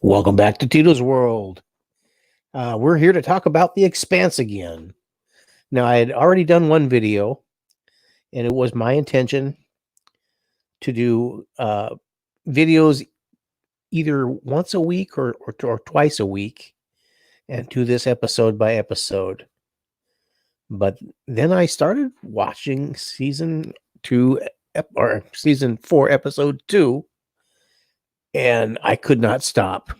Welcome back to Tito's World. We're here to talk about the Expanse again. Now, I had already done one video, and it was my intention to do videos either once a week or twice a week and do this episode by episode. But then I started watching season 4, episode 2, and I could not stop.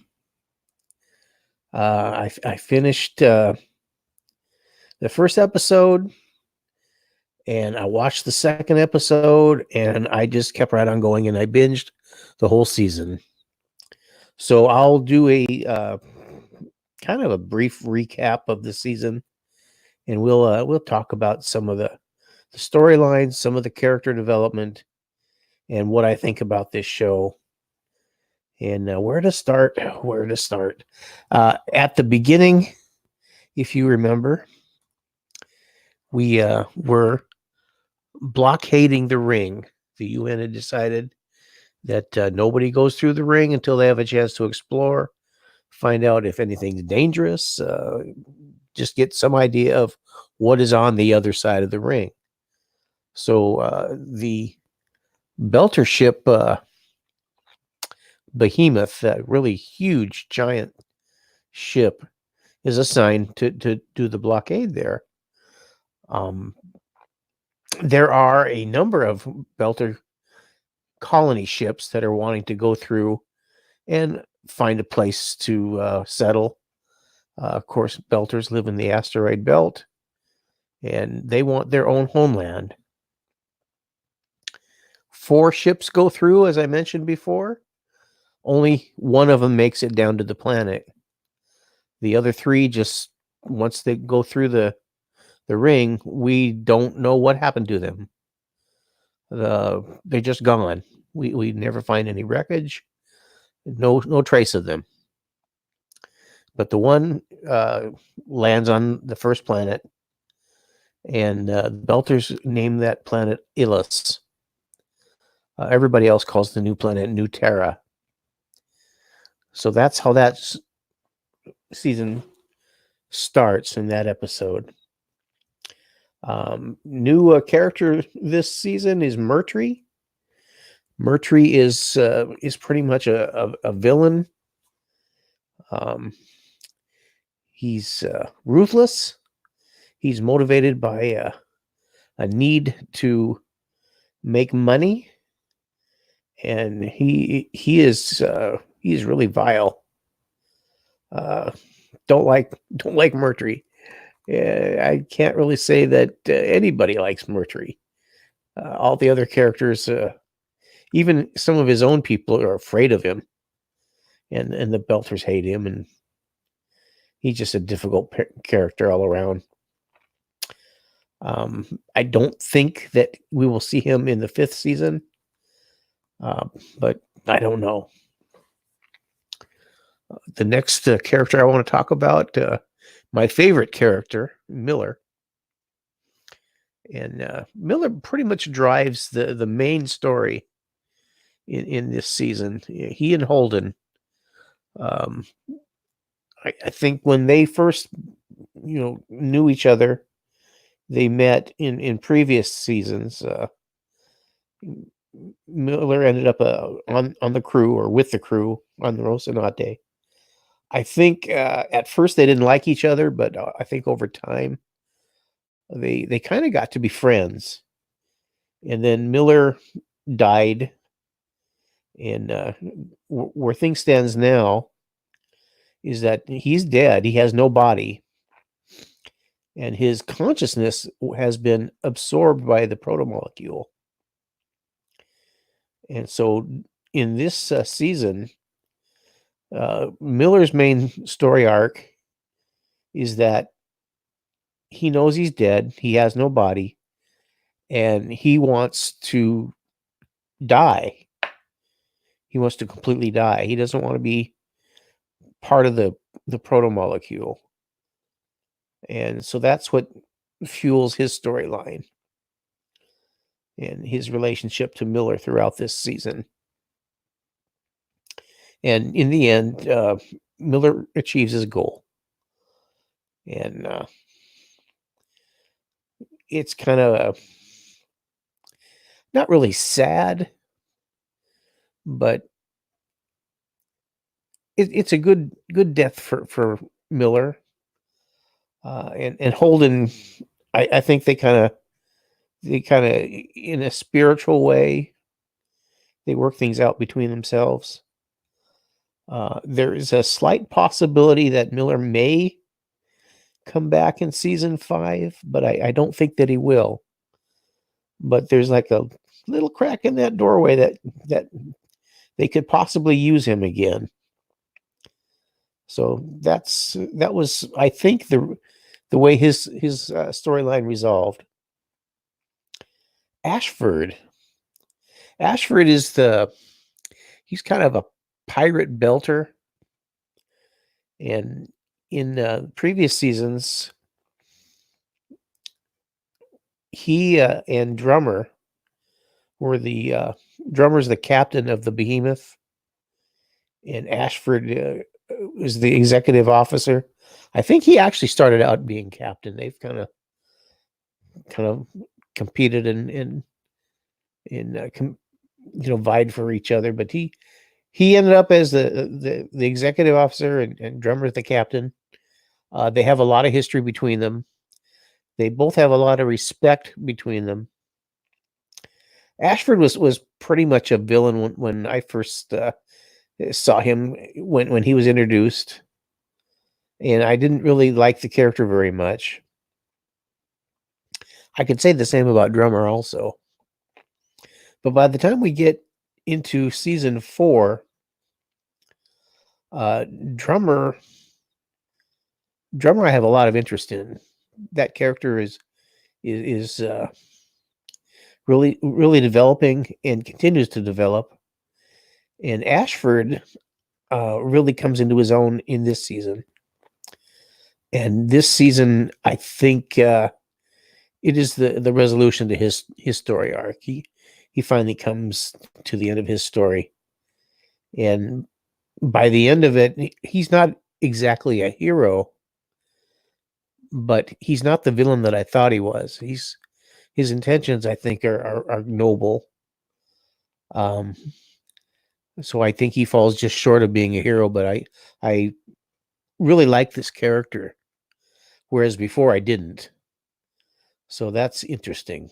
I finished the first episode, and I watched the second episode, and I just kept right on going, and I binged the whole season. So I'll do a kind of a brief recap of the season, and we'll talk about some of the storylines, some of the character development, and what I think about this show. And where to start? At the beginning, if you remember, we were blockading the ring. The UN had decided that nobody goes through the ring until they have a chance to explore, find out if anything's dangerous, just get some idea of what is on the other side of the ring. So the Belter ship, Behemoth, that really huge, giant ship, is assigned to do the blockade there. There are a number of Belter colony ships that are wanting to go through and find a place to settle. Of course, Belters live in the asteroid belt, and they want their own homeland. 4 ships go through, as I mentioned before. Only one of them makes it down to the planet. The other 3, just once they go through the ring, we don't know what happened to them. They're just gone. We never find any wreckage, no trace of them. But the one lands on the first planet, and the Belters name that planet Ilus. Everybody else calls the new planet New Terra. So that's how that season starts in that episode. New character this season is Murtry. Murtry is pretty much a villain. He's ruthless. He's motivated by a need to make money, and he's really vile. Don't like Murtry. I can't really say that anybody likes Murtry. All the other characters, even some of his own people, are afraid of him, and the Belters hate him, and he's just a difficult character all around. I don't think that we will see him in the 5th season, but I don't know. The next character I want to talk about, my favorite character, Miller. And Miller pretty much drives the main story in this season. He and Holden, I think when they first knew each other, they met in previous seasons. Miller ended up on the crew, or with the crew on the Rocinante. I think at first they didn't like each other, but I think over time they kind of got to be friends. And then Miller died, and where things stands now is that he's dead. He has no body, and his consciousness has been absorbed by the protomolecule. And so in this season, Miller's main story arc is that he knows he's dead, he has no body, and he wants to die. He wants to completely die. He doesn't want to be part of the protomolecule. And so that's what fuels his storyline and his relationship to Miller throughout this season. And in the end, Miller achieves his goal. And it's kind of not really sad, but it's a good death for Miller. And Holden, I think they kind of in a spiritual way, they work things out between themselves. There is a slight possibility that Miller may come back in season 5, but I don't think that he will. But there's like a little crack in that doorway that they could possibly use him again. So that was, I think, the way his storyline resolved. Ashford. Ashford is he's kind of a pirate belter, and in previous seasons, he and Drummer were Drummer's the captain of the Behemoth, and Ashford is the executive officer. I think he actually started out being captain. They've kind of competed in vied for each other, but he ended up as the executive officer, and Drummer's the captain. They have a lot of history between them. They both have a lot of respect between them. Ashford was pretty much a villain when I first saw him when he was introduced, and I didn't really like the character very much. I could say the same about Drummer also. But by the time we get into season 4, Drummer I have a lot of interest in. That character is really developing and continues to develop. And Ashford really comes into his own in this season. And this season, I think it is the resolution to his story arc. He finally comes to the end of his story, and by the end of it, he's not exactly a hero, but he's not the villain that I thought he was. His intentions, I think, are noble. So I think he falls just short of being a hero, but I really like this character, whereas before I didn't. So that's interesting.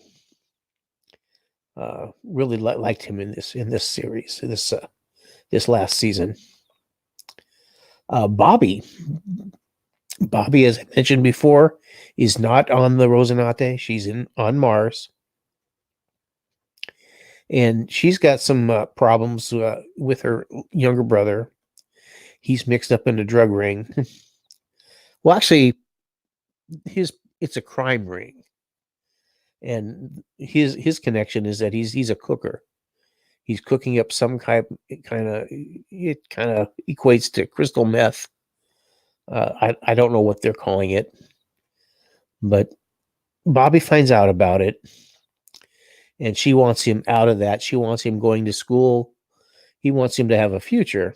Really liked him in this series, this last season. Bobby, as I mentioned before, is not on the Rosinante. She's on Mars, and she's got some problems with her younger brother. He's mixed up in a drug ring. Well, actually, it's a crime ring, and his connection is that he's a cooker. He's cooking up some kind of it kind of equates to crystal meth. I don't know what they're calling it, but Bobby finds out about it, and she wants him out of that. She wants him going to school. He wants him to have a future.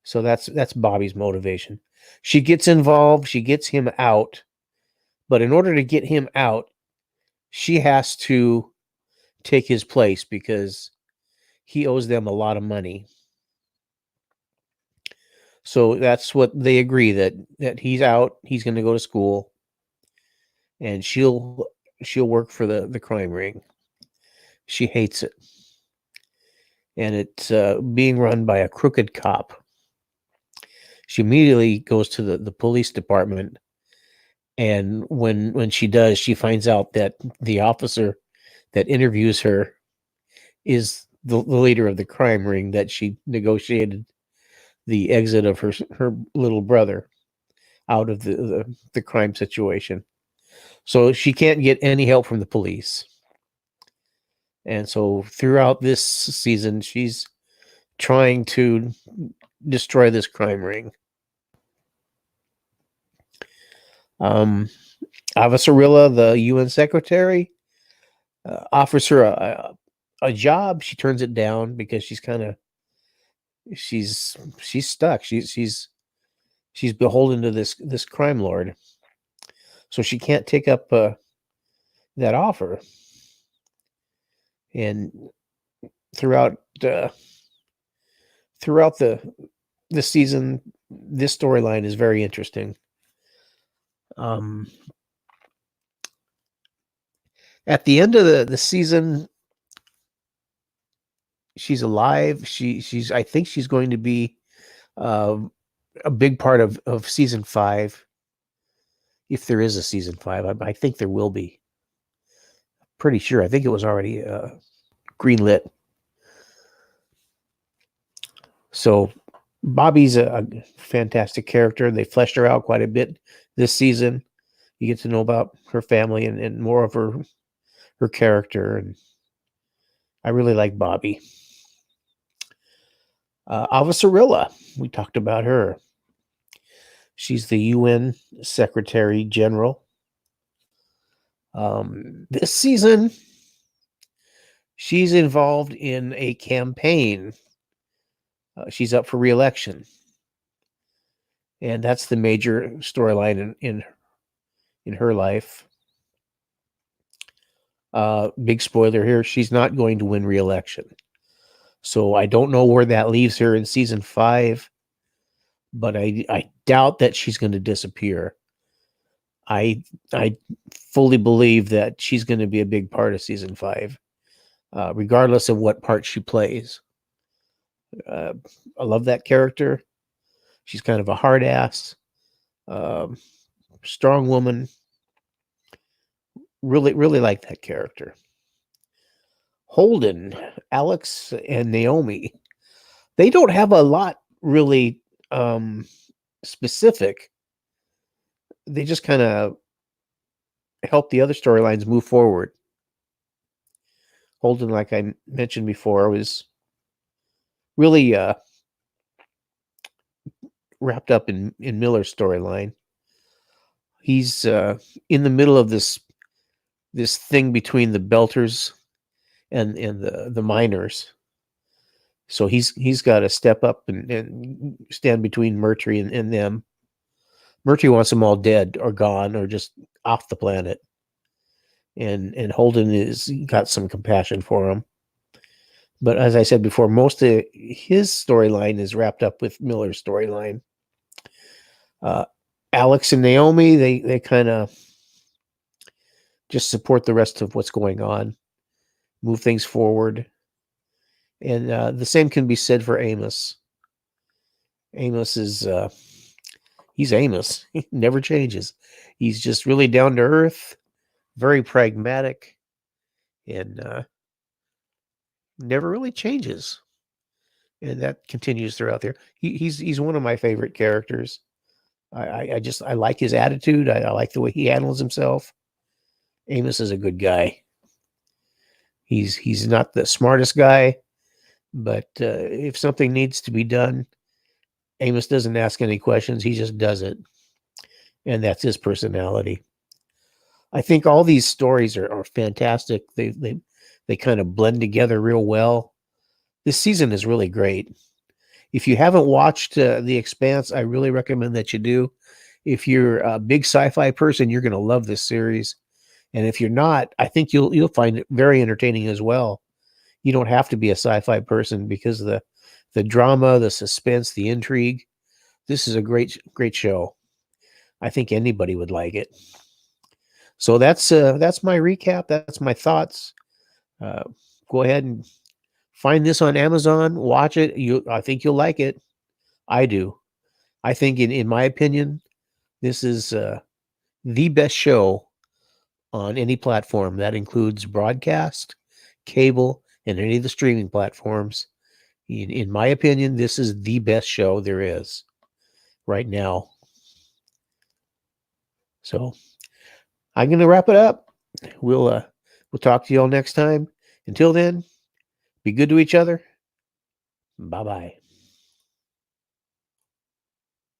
So that's Bobby's motivation. She gets involved. She gets him out, but in order to get him out, she has to take his place because he owes them a lot of money. So that's what they agree, that he's out, he's going to go to school, and she'll work for the crime ring. She hates it, and it's being run by a crooked cop. She immediately goes to the police department, and when she does, she finds out that the officer that interviews her is the leader of the crime ring, that she negotiated the exit of her little brother out of the crime situation. So she can't get any help from the police. And so throughout this season, she's trying to destroy this crime ring. Avasarilla, the UN secretary, offers her a job. She turns it down because she's kind of she's stuck. She's beholden to this crime lord, so she can't take up that offer. And throughout uh, throughout the season, this storyline is very interesting. Um, at the end of the season, she's alive. She's I think she's going to be uh, a big part of season 5, if there is a season 5. I think there will be. Pretty sure. I think it was already greenlit. So Bobby's a fantastic character. They fleshed her out quite a bit this season. You get to know about her family and more of her character, and I really like Bobby. Avasarilla, we talked about her. She's the UN Secretary General. This season, she's involved in a campaign. She's up for re-election, and that's the major storyline in her life. Big spoiler here: she's not going to win re-election. So I don't know where that leaves her in season 5, but I doubt that she's going to disappear. I fully believe that she's going to be a big part of season 5, regardless of what part she plays. I love that character. She's kind of a hard ass, strong woman. Really, really like that character. Holden, Alex, and Naomi. They don't have a lot really specific. They just kind of help the other storylines move forward. Holden, like I mentioned before, was really wrapped up in Miller's storyline. He's in the middle of this thing between the Belters and the miners. So he's got to step up and stand between Murtry and them. Murtry wants them all dead or gone or just off the planet. And Holden is got some compassion for him. But as I said before, most of his storyline is wrapped up with Miller's storyline. Alex and Naomi, they kind of just support the rest of what's going on, move things forward. And the same can be said for Amos. Amos is he's Amos. He never changes. He's just really down to earth, very pragmatic, and never really changes. And that continues throughout there. He's one of my favorite characters. I like his attitude. I like the way he handles himself. Amos is a good guy. He's not the smartest guy, but if something needs to be done, Amos doesn't ask any questions. He just does it, and that's his personality. I think all these stories are fantastic. They kind of blend together real well. This season is really great. If you haven't watched The Expanse, I really recommend that you do. If you're a big sci-fi person, you're going to love this series. And if you're not, I think you'll find it very entertaining as well. You don't have to be a sci-fi person because the drama, the suspense, the intrigue. This is a great show. I think anybody would like it. So that's my recap. That's my thoughts. Go ahead and find this on Amazon. Watch it. I think you'll like it. I do. I think, in my opinion, this is the best show on any platform. That includes broadcast, cable, and any of the streaming platforms. In my opinion, this is the best show there is right now. So I'm going to wrap it up. We'll talk to you all next time. Until then, be good to each other. Bye-bye.